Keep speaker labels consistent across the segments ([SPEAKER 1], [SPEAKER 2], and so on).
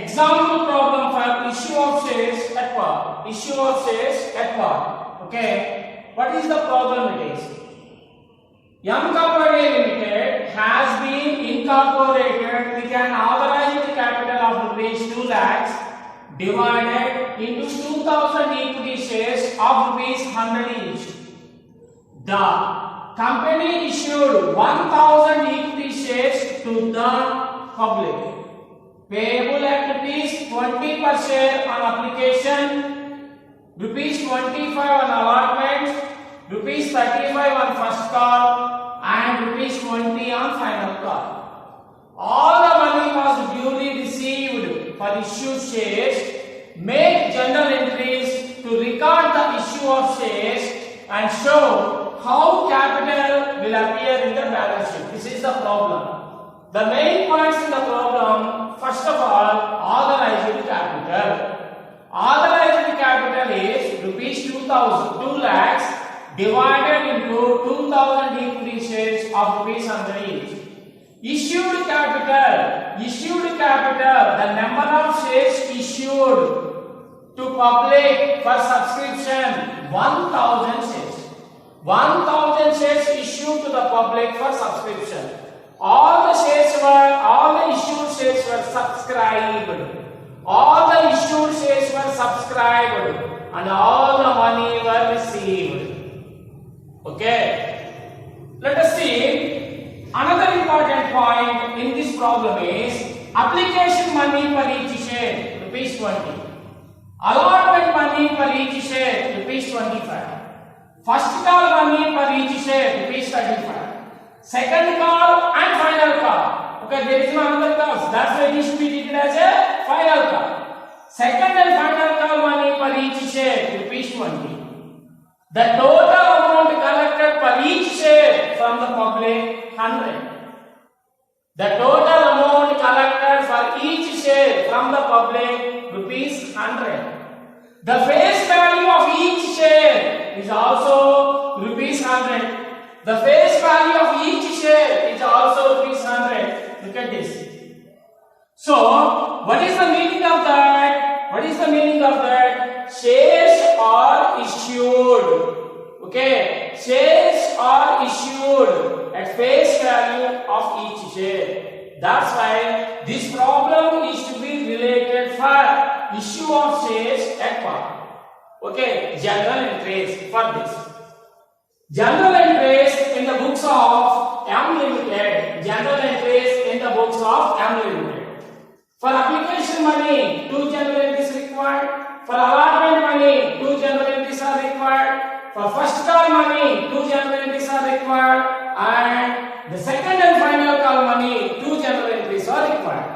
[SPEAKER 1] Example problem for issue of shares at par. Issue of shares at par. Okay. What is the problem it is? M Company Limited has been incorporated with an authorized capital of rupees 2 lakhs divided into 2000 equity shares of rupees 100 each. The company issued 1000 equity shares to the public, payable at rupees 20 per share on application, rupees 25 on allotment, rupees 35 on first call, and rupees 20 on final call. All the money was duly received for issued shares. Make journal entries to record the issue of shares and show how capital will appear in the balance sheet. This is the problem. The main points in the problem, first of all, authorized capital. Authorized capital is rupees 2 lakhs divided into 2000 equity shares of rupees 100 each. Issued capital, the number of shares issued to public for subscription, 1000 shares. 1000 shares issued to the public for subscription. All the issued shares were subscribed. All the issued shares were subscribed and all the money were received. Okay. Let us see another important point in this problem is application money per each share rupees 20. Allotment money per each share rupees 25. First call money per each share rupees 35. Second call and final call. Okay, there is no another call. That's why it should be treated as a final call. Second and final call money per each share rupees 20. The total amount collected per each share from the public 100. The total amount collected for each share from the public rupees 100. The face value of each share is also rupees 100. The face value of each share is also rupees 100. Look at this. So, what is the meaning of that? What is the meaning of that? Shares are issued. Okay, shares are issued at face value of each share. That's why this problem is to be related for issue of shares at par. Okay, journal entries for this. Journal entries in the books of M Limited. Journal entries in the books of M Limited. For application money, 2 journal entries required. For allotment money, 2 journal entries are required. For first call money, 2 journal entries are required. And the second and final call money, 2 journal entries are required.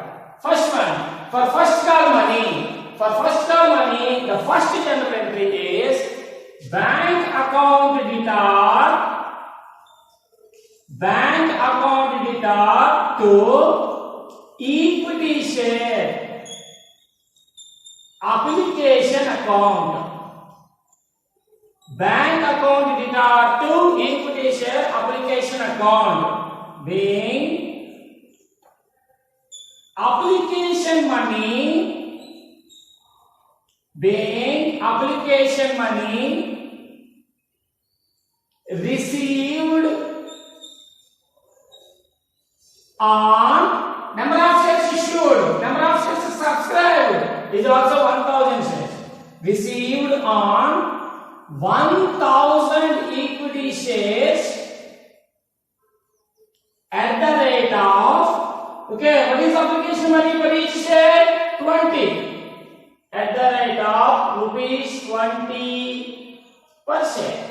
[SPEAKER 1] First one, for first call money. For first call money, the first journal entry is bank account debtor to equity share application account. Bank account debtor to equity share application account being application money received on number of shares issued, number of shares subscribed is also 1000 shares received on 1000 equity shares at the rate of, okay, what is application money per each share? 20. At the rate of rupees 20 per share.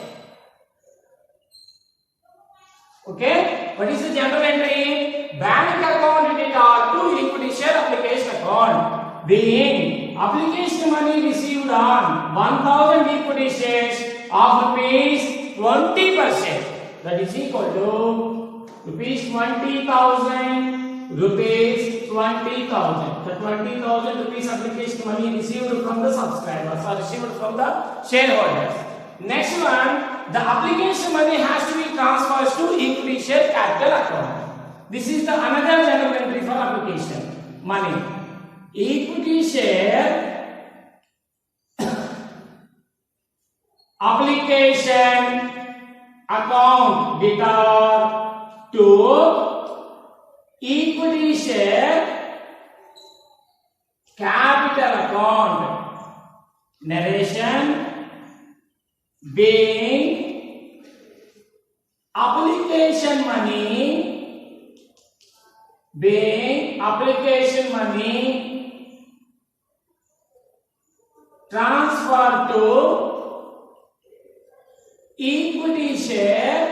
[SPEAKER 1] Okay, what is the journal entry? Bank account debtor to equity share application account being application money received on 1000 equity shares of rupees 20 per share. That is equal to rupees 20,000, rupees 20,000. The 20,000 rupees application money received from the subscribers or received from the shareholders. Next one, the application money has to be transferred to equity share capital account. This is the another journal entry for application money. equity share application account debtor to equity share capital account. Narration being application money transfer to equity share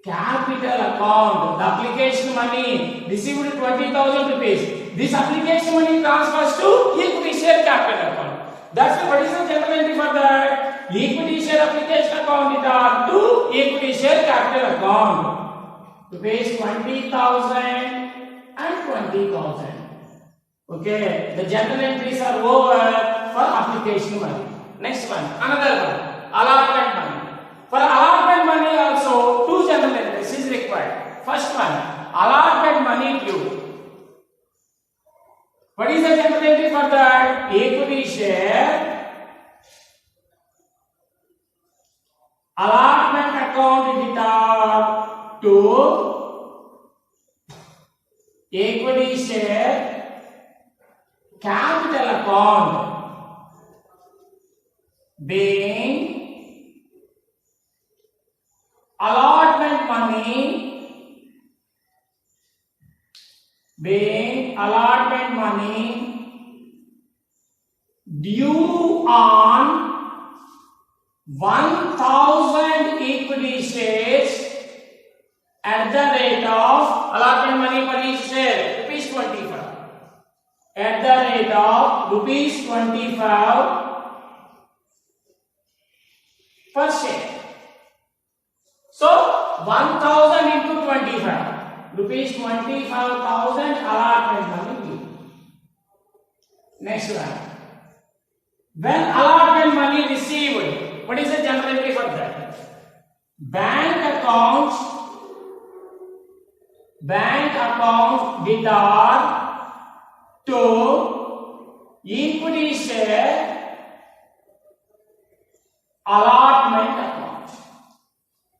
[SPEAKER 1] capital account. The application money received 20,000 rupees. This application money transfers to equity share capital account. That's what is the general entry for that? Equity share application account to equity share capital account. Rupees 20,000 and 20,000. Okay, the general entries are over for application money. Next one, another one, allotment money. For allotment money also two general entries is required. First one, allotment money due. What is the general entry for that? Equity share allotment account debtor to equity share capital account, being allotment money due on 1,000 equity shares at the rate of allotment money per each share rupees 25. At the rate of rupees 25 per share. So 1,000 into 25, rupees 25,000 allotment money due. Next one. When allotment money received, what is the general entry for that? Bank account debtor to equity share allotment account.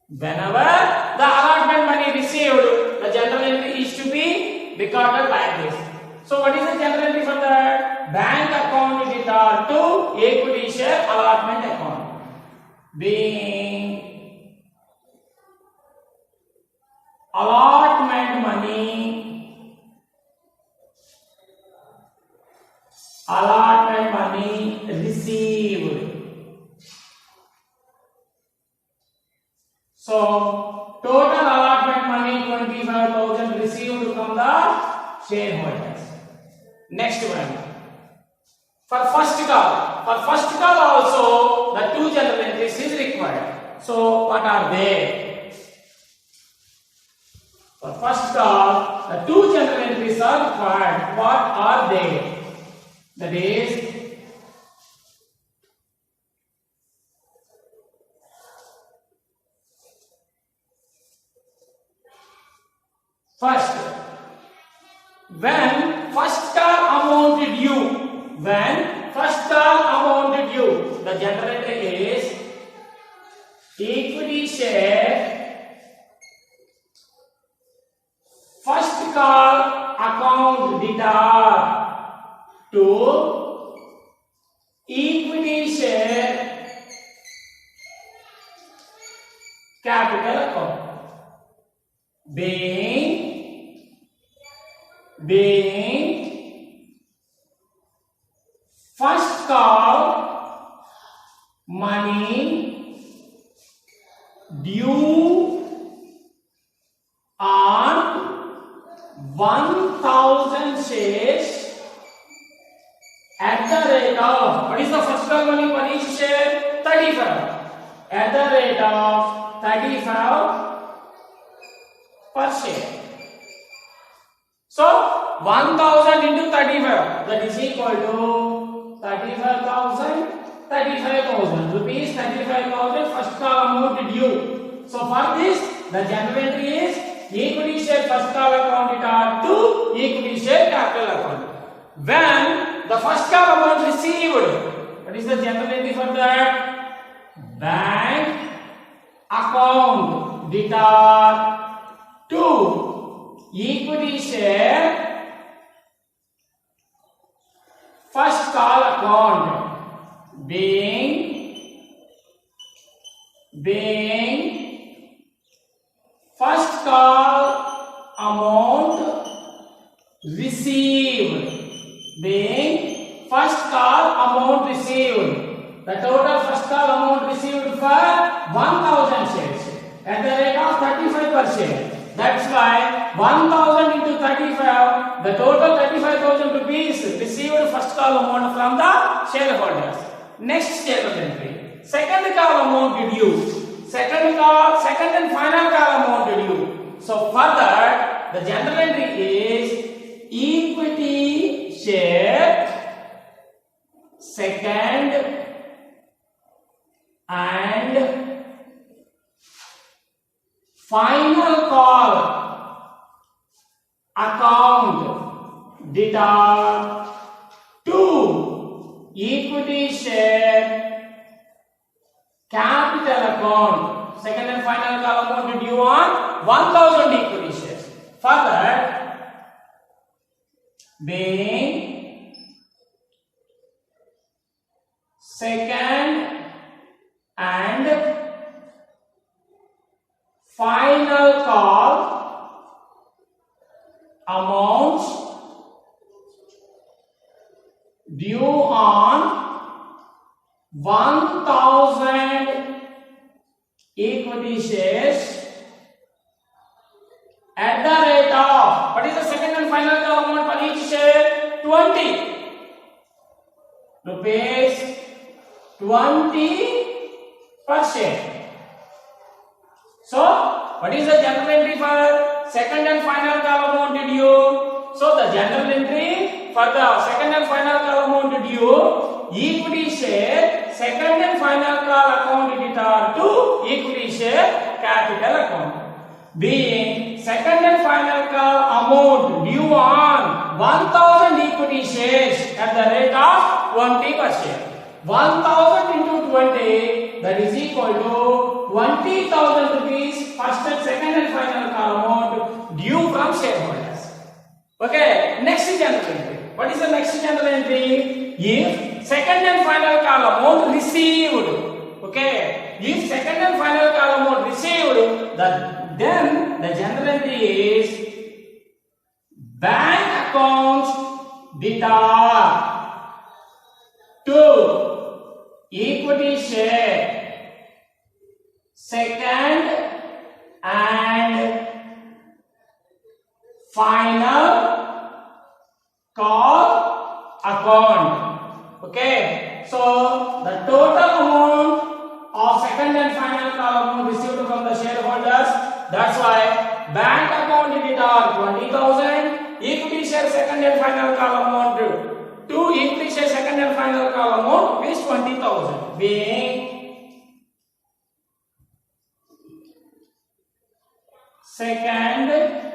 [SPEAKER 1] Whenever the allotment money received, the general entry is to be recorded like this. So what is the general entry for that? Bank account debtor to equity share allotment account, being allotment money received. So total allotment money 25,000 received from the shareholders. Next one. For first call also the two general entries is required. So what are they? For first call the two general entries are required. What are they? That is first, when first call amount due, the general entry is equity share first call account debtor to equity share capital account, being first call money due on 1,000 shares at the rate of, what is the first call money for each share? 35. At the rate of 35 per share. So 1,000 into 35, that is equal to 35,000 rupees, 35,000 first call amount due. So for this the general entry is equity share first call account it are to equity share capital account. When the first call amount received, what is the general entry for that? Bank account it are to equity share first call account being first call amount received, being first call amount received. The total first call amount received for 1000 shares at the rate of 35 per share. That's why 1000 into 35, the total 35,000 rupees received first call amount from the shareholders. Next journal entry, second call amount due. Second and final call amount due. So further, the journal entry is equity share second and final call account data to equity share capital account. Second and final call amount due on 1000 equity shares. Further, being second and final call amounts due on 1000 equity shares at the rate of, what is the second and final call amount for each share? 20 rupees, 20 per share. So, what is the journal entry for second and final call amount due? So, the journal entry for the second and final call amount due, equity share second and final call account debtor to equity share capital account. Being second and final call amount due on 1000 equity shares at the rate of 20 per share. 1000 into 20, that is equal to 20,000 rupees first and second and final call amount due from shareholders. Okay, next journal entry. What is the next journal entry? If second and final call amount received, okay, if second and final call amount received, then the journal entry is bank account debtor to equity share second and final call account. Okay, so the total amount of second and final call amount received from the shareholders, that's why bank account debtor 20,000, equity share second and final call amount to equity share second and final call amount is 20,000, being second and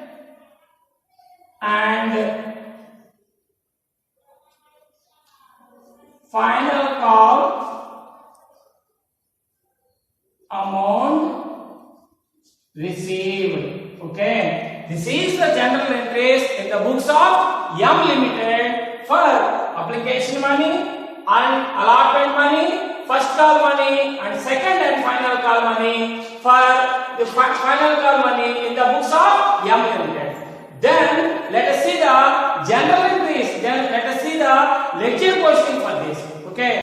[SPEAKER 1] final call amount received. Okay, this is the general entries in the books of M Limited for application money and allotment money, first call money and second and final call money. For the final call money in the books of M Limited. Then let us see the general entries. Then let us see the ledger posting for this. Okay.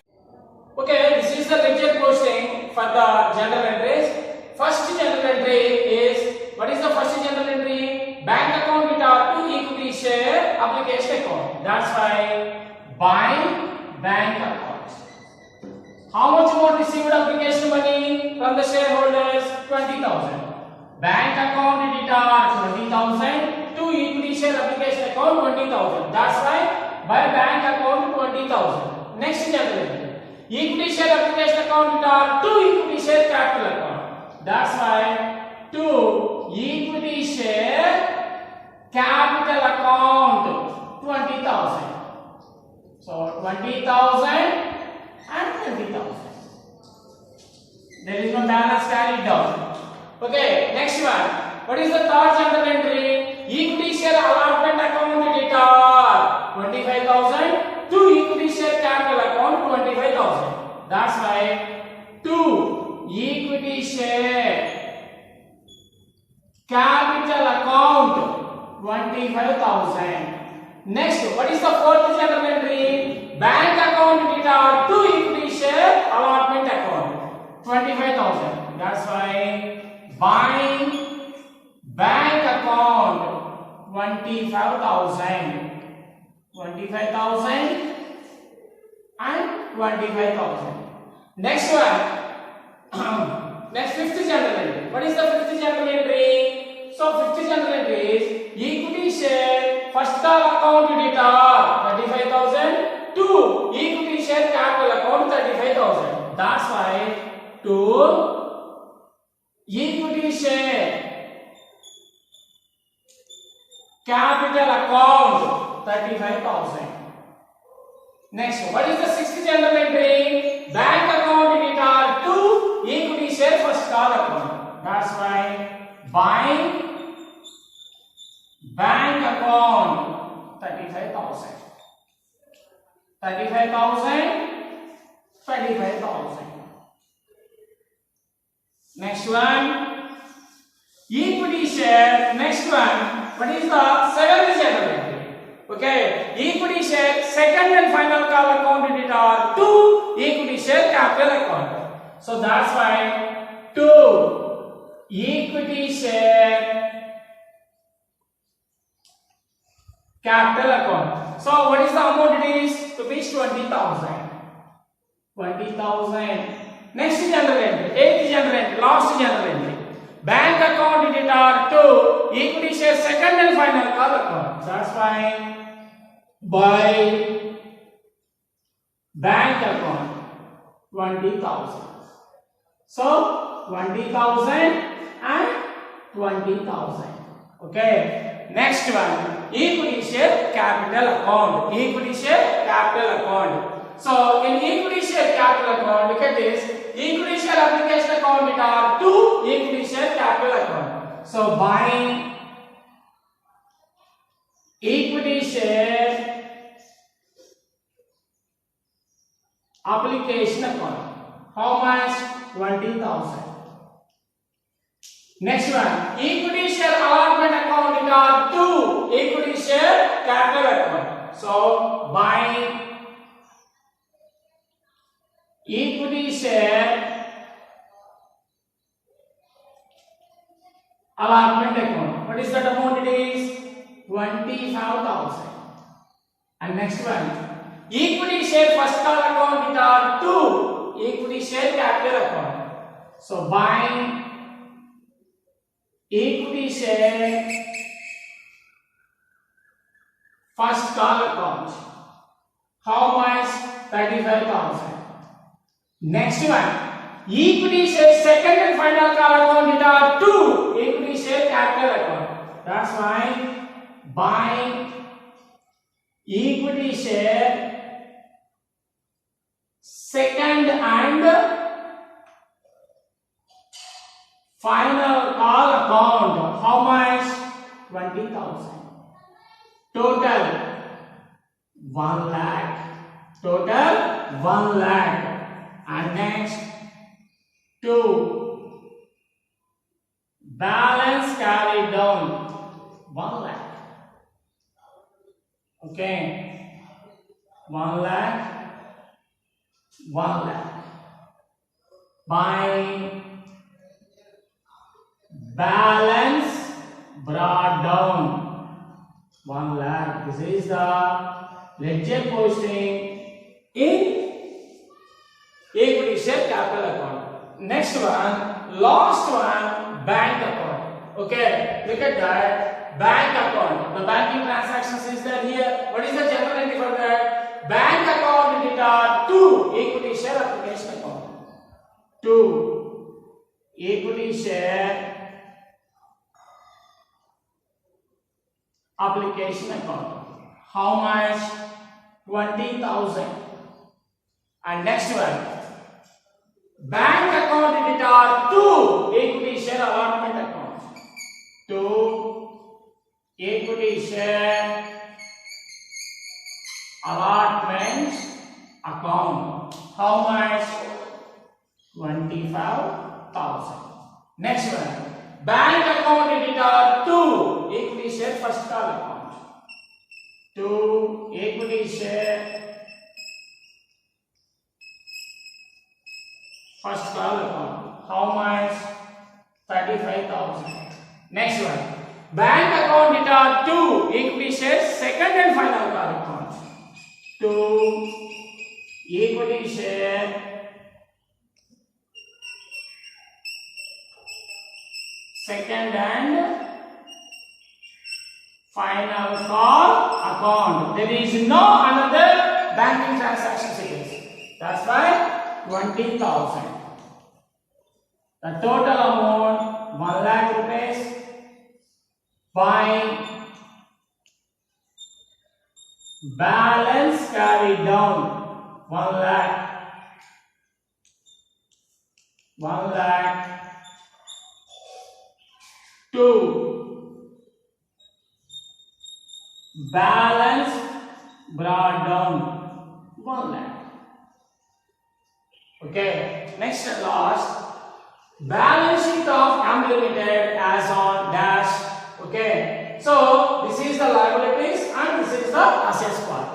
[SPEAKER 1] Okay, this is the ledger posting for the general entries. First general entry is, what is the first general entry? Bank account debtor to equity share application account. That's why buying bank account. How much amount received application money from the shareholders? 20,000. Bank account debtor 20,000 to equity share application account 20,000. That's why by bank account 20,000. Next general entry. Equity share application account debtor to equity share capital account. That's why to equity share capital account 20,000. So 20,000 and 20,000. There is no balance carried down. Okay, next one. What is the third general entry? Equity share allotment account debtor 25,000 to equity share capital account 25,000. That's why to equity share capital account 25,000. Next, what is the fourth general entry? Bank account debtor to equity share allotment account 25,000. That's why buying bank account 25,000 and 25,000. Next one. Next, fifth general entry. What is the fifth general entry? So fifth general entry is equity share first call account debtor 35,000 to equity share capital account 35,000. That's why to equity share capital account 35,000. Next, what is the sixth general entry? Bank account debtor to equity share first call account. That's why buying bank account 35,000. 35,000. Next one, equity share. Next one, what is the seventh general entry? Okay, equity share second and final call account debtor to equity share capital account. So that's why to equity share capital account. So what is the amount it is? Rupees 20,000. 20,000. Next general entry, eighth general entry, last general entry. Bank account debtor to equity share second and final call account. That's why by bank account 20,000. So 20,000 and 20,000. Okay. Next one, equity share capital account. Equity share capital account. So in equity share capital account, look at this. Equity share application account debtor to equity share capital account. So buying equity share application account. How much? 20,000. Next one, equity share allotment account debtor to equity share capital account. So buying equity share allotment account. What is that amount? It is 25,000. And next one, equity share first call account debtor to equity share capital account. So buying equity share first call account. How much? 35,000. Next one, equity share second and final call account debtor to equity share capital account. That's why buying equity share second and final call account. How much? 20,000. Total 1 lakh. Total 1 lakh. And next, 2 balance carried down 1 lakh. Okay, 1 lakh, 1 lakh. Buying balance brought down 1 lakh. This is the ledger posting in equity share capital account. Next one, last one, bank account. Okay, look at that. Bank account. The banking transactions is there here. What is the general entry for that? Bank account debtor to equity share application account. To equity share application account. How much? 20,000. And next one, bank account debtor to equity share allotment account. To equity share allotment account. How much? 25,000. Next one, bank account debtor to equity share first call account. To equity share first call account. How much? 35,000. Next one, bank account debtor to equity share second and final call account. To equity share second and final call account. There is no another banking transaction series. That's why 20,000. The total amount 1 lakh rupees by balance carried down 1 lakh. 1 lakh to balance brought down 1 lakh. Okay, next and last, balance sheet of AM Limited as on dash. Okay, so this is the liabilities and this is the assets part.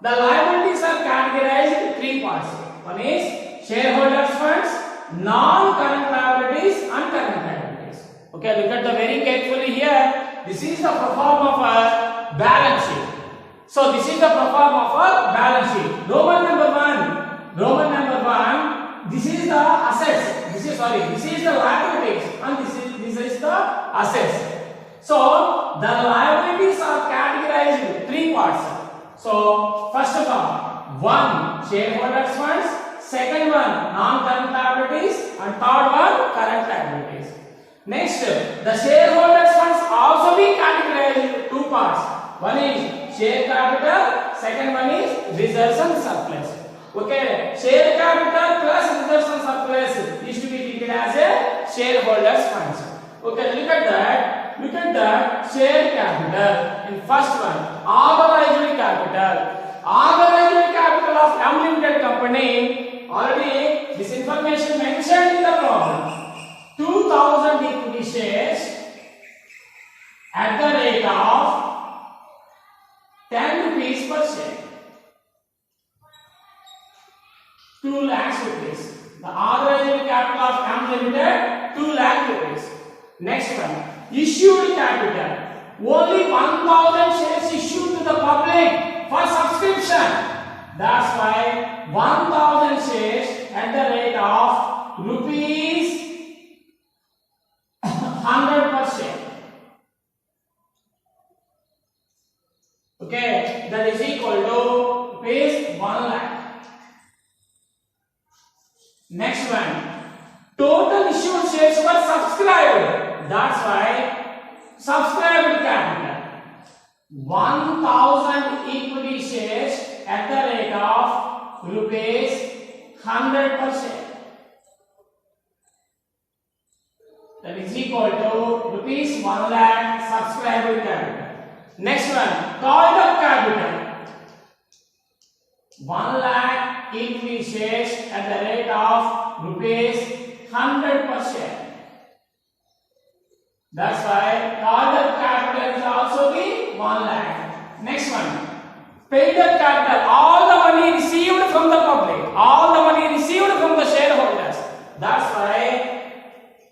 [SPEAKER 1] The liabilities are categorized in 3 parts. One is shareholders funds, non-current liabilities and current liabilities. Okay, look at the very carefully here. This is the perform of a balance sheet. So this is the perform of a balance sheet. Roman number 1. Roman number 1. This is the assets. This is the liabilities and this is the assets. So the liabilities are categorized in 3 parts. So first of all, 1 shareholders funds, second one non-current liabilities, and third one current liabilities. Next, the shareholders funds also be categorized into 2 parts. One is share capital, second one is reserves and surplus. Okay, share capital plus reserves and surplus is to be treated as a shareholders funds. Okay, look at that. Look at that share capital in first one, authorized capital. Authorized capital of AM Limited company, already this information mentioned in the problem. 2,000 equity shares at the rate of 10 rupees per share. 2 lakhs rupees. The authorized capital of AM Limited 2 lakh rupees. Next one, issued capital. Only 1,000 shares issued to the public for subscription. That's why 1,000 shares at the rate of rupees 100 per share. Okay, that is equal to rupees 1 lakh. Next one, total issued shares were subscribed. That's why subscribed capital. 1,000 equity shares at the rate of rupees 100 per share. That is equal to rupees 1 lakh subscribed capital. Next one, called up capital. 1 lakh equity shares at the rate of rupees 100 per share. That's why called up capital is also the 1 lakh. Next one, paid up capital. All the money received from the public. All the money received from the shareholders. That's why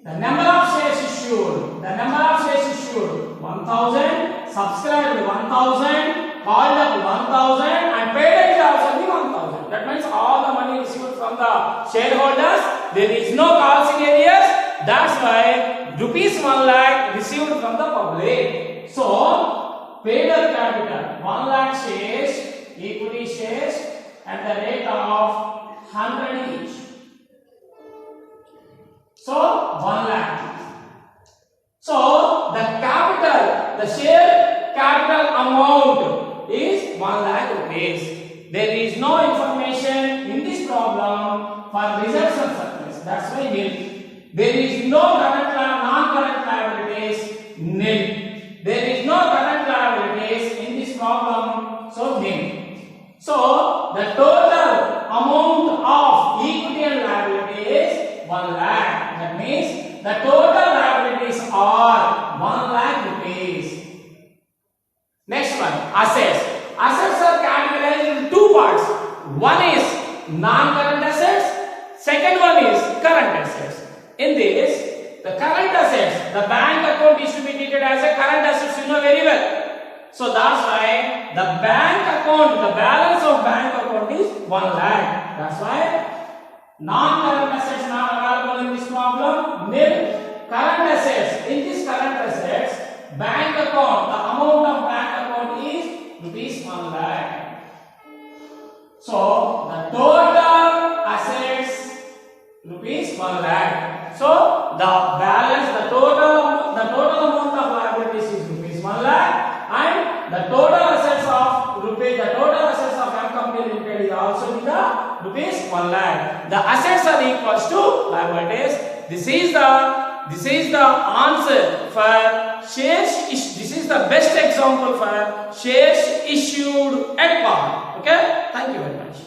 [SPEAKER 1] the number of shares issued. The number of shares issued 1,000, subscribed 1,000, called up 1,000, and paid up is also the 1,000. That means all the money received from the shareholders. There is no calls in areas. That's why rupees 1 lakh received from the public. So paid up capital 1 lakh shares, equity shares at the rate of 100 each. So 1 lakh. So the capital, the share capital amount is 1 lakh rupees. There is no information in this problem for reserves and surplus. That's why nil. There is no non-current liabilities, nil. There is no current liabilities in this problem, so nil. So the total amount of equity and liability is 1 lakh. That means the total liabilities are 1 lakh rupees. Next one, assets. Assets are categorized in two parts. One is non-current assets. Second one is current assets. In this, the current assets, the bank account is to be treated as a current assets, you know very well. So that's why the bank account, the balance of bank account is 1 lakh. That's why non-current assets not available in this problem. Nil. Current assets. In this current assets, bank account, the amount of bank account is rupees 1 lakh. So the total assets rupees 1 lakh. So the balance, the total amount of liabilities is rupees 1 lakh, and the total assets of M Company Limited is also the rupees 1 lakh. The assets are equals to liabilities. This is the answer for shares. This is the best example for shares issued at par. Okay. Thank you very much.